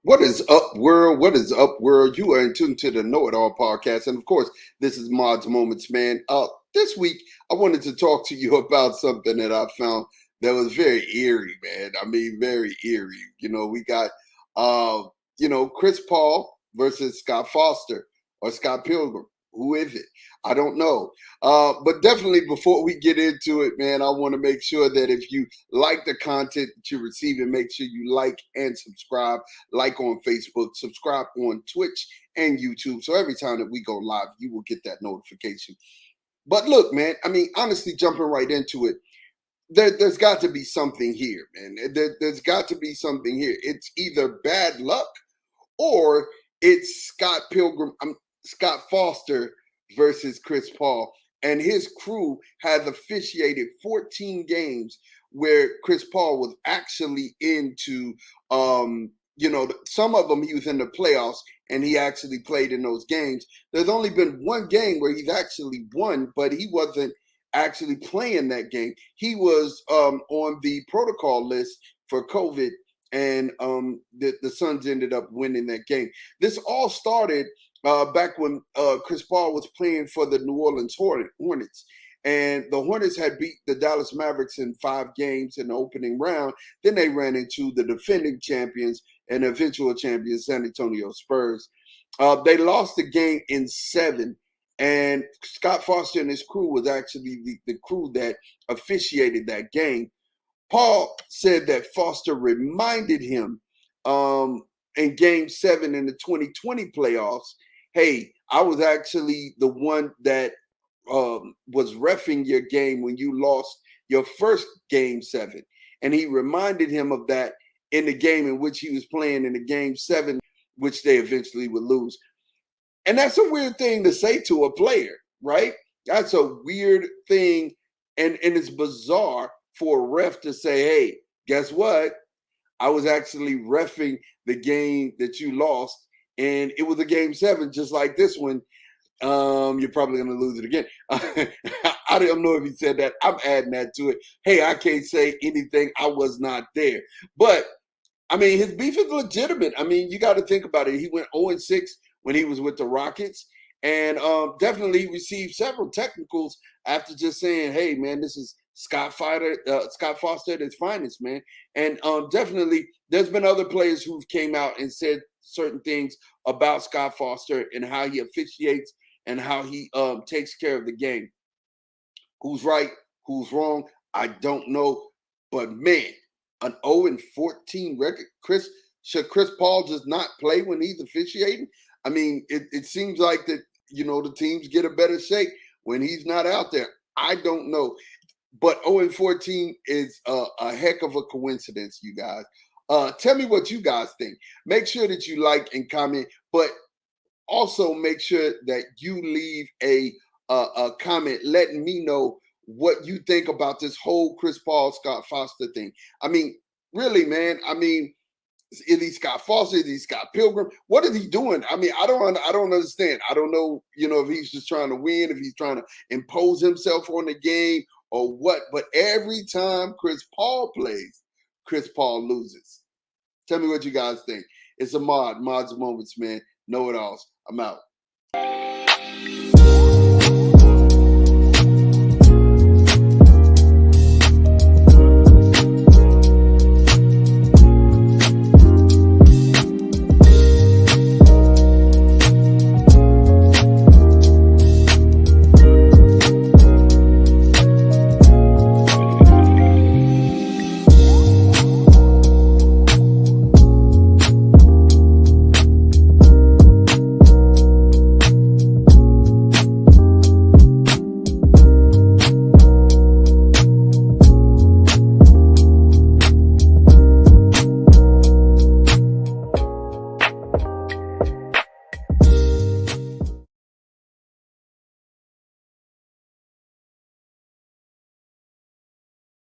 What is up, world? What is up, world? You are in tune to the Know It All podcast. And of course, this is Mod's Moments, man. This week, I wanted to talk to you about something that I found that was very eerie, man. I mean, very eerie. We got, Chris Paul versus Scott Foster or Scott Pilgrim. Who is it? I don't know. But definitely before we get into it, man, I want to make sure that if you like the content that you're receiving, make sure you like and subscribe. Like on Facebook, subscribe on Twitch and YouTube. So every time that we go live, you will get that notification. But look, man, I mean, honestly, jumping right into it, there's got to be something here, man. There's got to be something here. It's either bad luck or it's Scott Foster versus Chris Paul. And his crew has officiated 14 games where Chris Paul was actually into, some of them he was in the playoffs and he actually played in those games. There's only been one game where he's actually won, but he wasn't actually playing that game. He was on the protocol list for COVID, and the Suns ended up winning that game. This all started back when Chris Paul was playing for the New Orleans Hornets. And the Hornets had beat the Dallas Mavericks in 5 games in the opening round. Then they ran into the defending champions and eventual champions, San Antonio Spurs. They lost the game in 7. And Scott Foster and his crew was actually the crew that officiated that game. Paul said that Foster reminded him in Game 7 in the 2020 playoffs, hey, I was actually the one that was reffing your game when you lost your first Game 7. And he reminded him of that in the game in which he was playing in the Game 7, which they eventually would lose. And that's a weird thing to say to a player, right? That's a weird thing. And it's bizarre for a ref to say, hey, guess what? I was actually reffing the game that you lost. And it was a Game 7, just like this one. You're probably going to lose it again. I don't know if he said that. I'm adding that to it. Hey, I can't say anything. I was not there. But, I mean, his beef is legitimate. I mean, you got to think about it. He went 0-6 when he was with the Rockets. And definitely received several technicals after just saying, hey, man, this is Scott Foster at his finest, man. And definitely there's been other players who've came out and said certain things about Scott Foster and how he officiates and how he takes care of the game. Who's right? Who's wrong? I don't know. But, man, an 0-14 record. Should Chris Paul just not play when he's officiating? I mean, it seems like that, the teams get a better shake when he's not out there. I don't know. But 0-14 is a heck of a coincidence, you guys. Tell me what you guys think. Make sure that you like and comment, but also make sure that you leave a comment letting me know what you think about this whole Chris Paul, Scott Foster thing. I mean, really, man. I mean, is he Scott Foster? Is he Scott Pilgrim? What is he doing? I mean, I don't understand. I don't know, if he's just trying to win, if he's trying to impose himself on the game or what. But every time Chris Paul plays, Chris Paul loses. Tell me what you guys think. It's a Mod's Moments, man. Know-it-alls. I'm out.